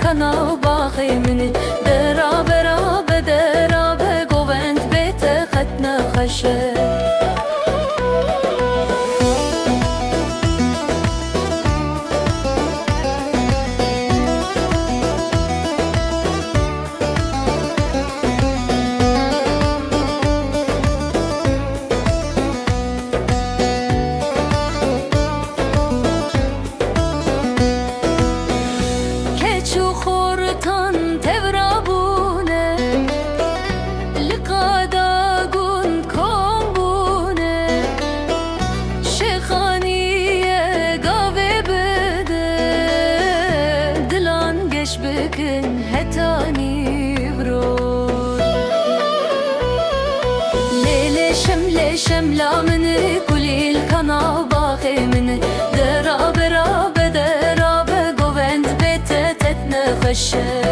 kana باخی من درابه رابه درابه گوند بیت قد نخشه بكن هتاني برود ليلة شملة من كل الكنا باخي من دراب راب دراب قوند بيت تتنخشه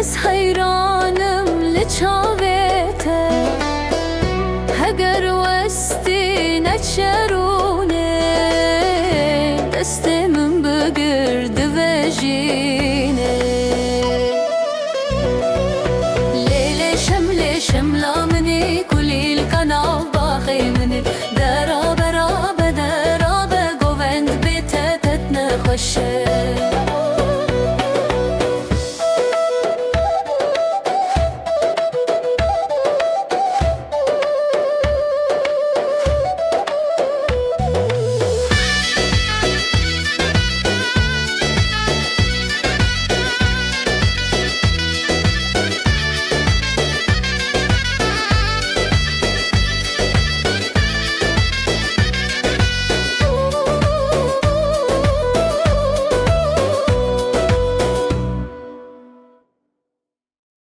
از حیرانم لچاوته هگر وستی نچرونه دست من بگرد وجی